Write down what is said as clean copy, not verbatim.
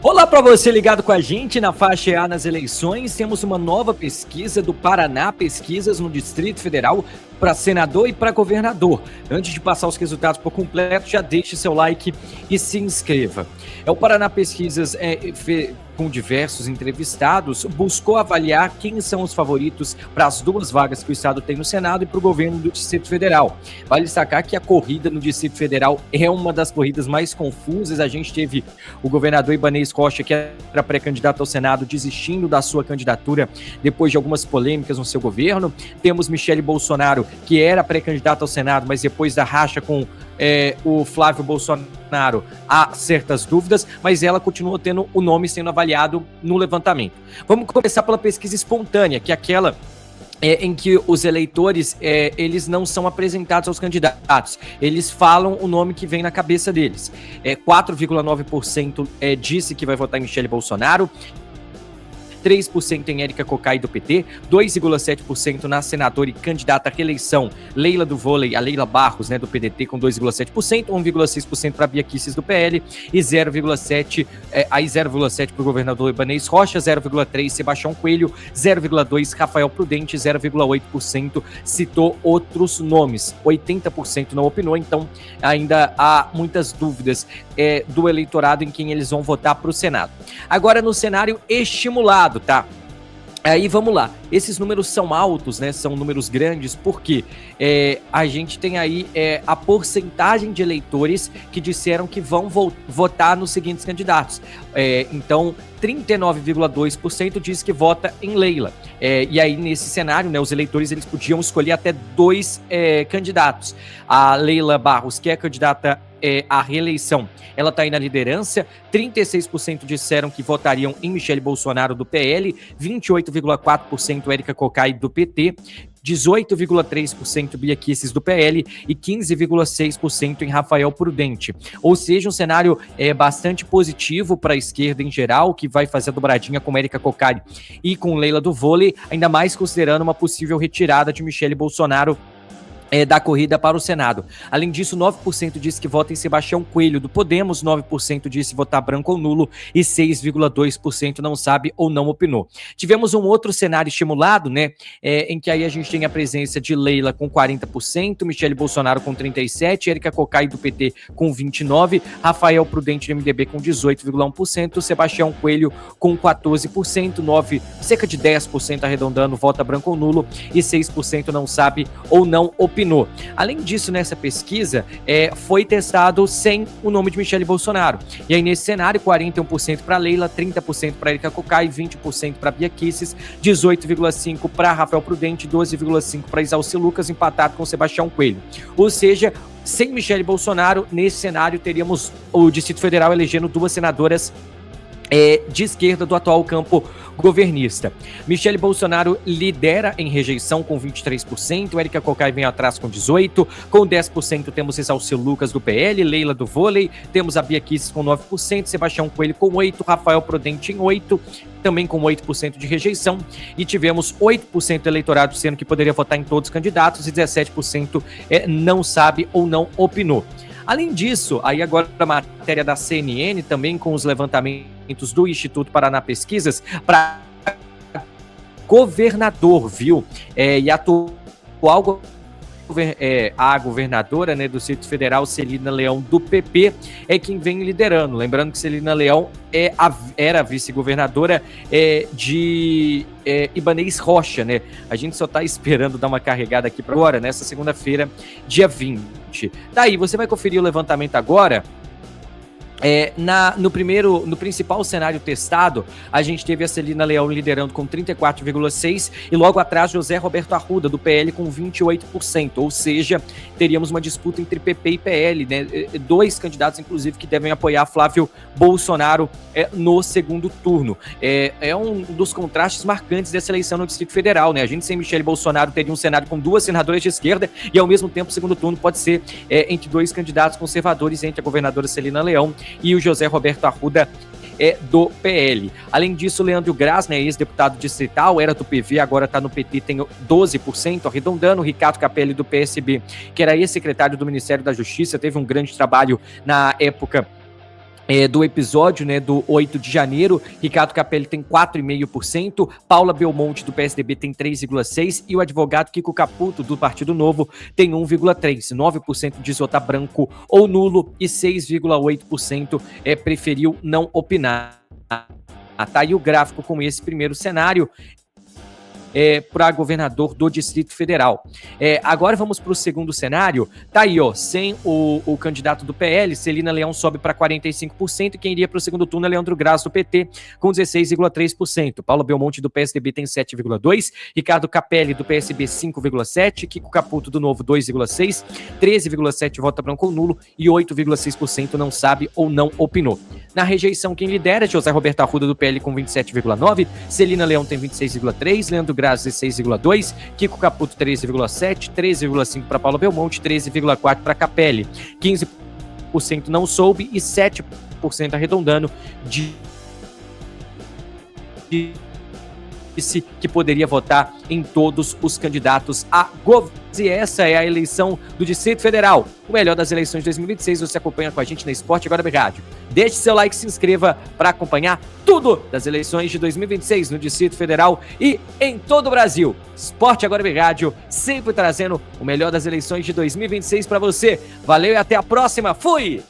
Olá para você ligado com a gente na faixa EA nas eleições. Temos uma nova pesquisa do Paraná Pesquisas no Distrito Federal para senador e para governador. Antes de passar os resultados por completo, já deixe seu like e se inscreva. O Paraná Pesquisas, com diversos entrevistados, buscou avaliar quem são os favoritos para as duas vagas que o Estado tem no Senado e para o governo do Distrito Federal. Vale destacar que a corrida no Distrito Federal é uma das corridas mais confusas. A gente teve o governador Ibanez Rocha, que era pré-candidato ao Senado, desistindo da sua candidatura depois de algumas polêmicas no seu governo. Temos Michele Bolsonaro, que era pré-candidato ao Senado, mas depois da racha com o Flávio Bolsonaro, há certas dúvidas, mas ela continua tendo o nome sendo avaliado no levantamento. Vamos começar pela pesquisa espontânea, que é aquela em que os eleitores, eles não são apresentados aos candidatos, eles falam o nome que vem na cabeça deles. 4,9% disse que vai votar em Michele Bolsonaro, 3% em Érica Cocai do PT, 2,7% na senadora e candidata à reeleição Leila do Vôlei, a Leila Barros, né, do PDT, com 2,7%, 1,6% para Bia Kicis do PL e 0,7% para o governador Ibanez Rocha, 0,3% Sebastião Coelho, 0,2% Rafael Prudente, 0,8% citou outros nomes, 80% não opinou, então ainda há muitas dúvidas do eleitorado em quem eles vão votar para o Senado. Agora no cenário estimulado, tá? Aí vamos lá, esses números são altos, né? São números grandes, porque a gente tem aí a porcentagem de eleitores que disseram que vão votar nos seguintes candidatos. Então, 39,2% diz que vota em Leila. E aí, nesse cenário, né, os eleitores eles podiam escolher até dois candidatos. A Leila Barros, que é candidata à reeleição, ela está aí na liderança. 36% disseram que votariam em Michele Bolsonaro do PL, 28,4% Érica Cocai do PT, 18,3% Bia Kicis do PL e 15,6% em Rafael Prudente. Ou seja, um cenário bastante positivo para a esquerda em geral, que vai fazer a dobradinha com Érica Cocai e com Leila do Vôlei, ainda mais considerando uma possível retirada de Michele Bolsonaro da corrida para o Senado. Além disso, 9% disse que vota em Sebastião Coelho do Podemos, 9% disse votar branco ou nulo e 6,2% não sabe ou não opinou. Tivemos um outro cenário estimulado, né, em que aí a gente tem a presença de Leila com 40%, Michele Bolsonaro com 37%, Érica Cocai do PT com 29%, Rafael Prudente do MDB com 18,1%, Sebastião Coelho com 14%, cerca de 10% arredondando, vota branco ou nulo e 6% não sabe ou não opinou. Além disso, nessa pesquisa, foi testado sem o nome de Michele Bolsonaro. E aí, nesse cenário, 41% para Leila, 30% para Érica Cocai, 20% para Bia Kicis, 18,5% para Rafael Prudente, 12,5% para Isalci Lucas, empatado com Sebastião Coelho. Ou seja, sem Michele Bolsonaro, nesse cenário, teríamos o Distrito Federal elegendo duas senadoras de esquerda do atual campo governista. Michele Bolsonaro lidera em rejeição com 23%, Érica Cocai vem atrás com 18%, com 10% temos Isalci Lucas do PL, Leila do Vôlei, temos a Bia Kicis com 9%, Sebastião Coelho com 8%, Rafael Prudente em 8%, também com 8% de rejeição, e tivemos 8% do eleitorado dizendo que poderia votar em todos os candidatos e 17% não sabe ou não opinou. Além disso, aí agora a matéria da CNN, também com os levantamentos do Instituto Paraná Pesquisas, para governador, viu? E atual a governadora, né, do Distrito Federal, Celina Leão, do PP, é quem vem liderando. Lembrando que Celina Leão era vice-governadora de Ibanez Rocha, né? A gente só tá esperando dar uma carregada aqui para agora, nessa segunda-feira, dia 20. Daí, você vai conferir o levantamento agora. No principal cenário testado, a gente teve a Celina Leão liderando com 34,6% e logo atrás José Roberto Arruda, do PL, com 28%, ou seja, teríamos uma disputa entre PP e PL, né? Dois candidatos, inclusive, que devem apoiar Flávio Bolsonaro no segundo turno. É um dos contrastes marcantes dessa eleição no Distrito Federal, né? A gente sem Michele Bolsonaro teria um cenário com duas senadoras de esquerda e, ao mesmo tempo, o segundo turno pode ser entre dois candidatos conservadores, entre a governadora Celina Leão e o José Roberto Arruda do PL. Além disso, Leandro Graz, né, ex-deputado distrital, era do PV, agora está no PT, tem 12%, arredondando. Ricardo Capelli, do PSB, que era ex-secretário do Ministério da Justiça, teve um grande trabalho na época do episódio, né, do 8 de janeiro, Ricardo Capelli tem 4,5%, Paula Belmonte do PSDB tem 3,6% e o advogado Kiko Caputo do Partido Novo tem 1,3%. 9% diz votar branco ou nulo e 6,8% preferiu não opinar. Tá aí o gráfico com esse primeiro cenário. Para governador do Distrito Federal. Agora vamos para o segundo cenário. Tá aí, ó, sem o candidato do PL, Celina Leão sobe para 45%, e quem iria para o segundo turno é Leandro Graça do PT, com 16,3%. Paula Belmonte do PSDB tem 7,2%, Ricardo Capelli do PSB 5,7%, Kiko Caputo do Novo 2,6%, 13,7% vota branco ou nulo e 8,6% não sabe ou não opinou. Na rejeição, quem lidera é José Roberto Arruda do PL com 27,9%, Celina Leão tem 26,3%, Leandro Graça 16,2%, Kiko Caputo 13,7%, 13,5% para Paula Belmonte, 13,4% para Capelli, 15% não soube e 7% arredondando disse que poderia votar em todos os candidatos a governo. E essa é a eleição do Distrito Federal. O melhor das eleições de 2026, você acompanha com a gente na Esporte Agora Rádio. Deixe seu like, se inscreva para acompanhar tudo das eleições de 2026 no Distrito Federal e em todo o Brasil. Esporte Agora Rádio, sempre trazendo o melhor das eleições de 2026 para você. Valeu e até a próxima. Fui!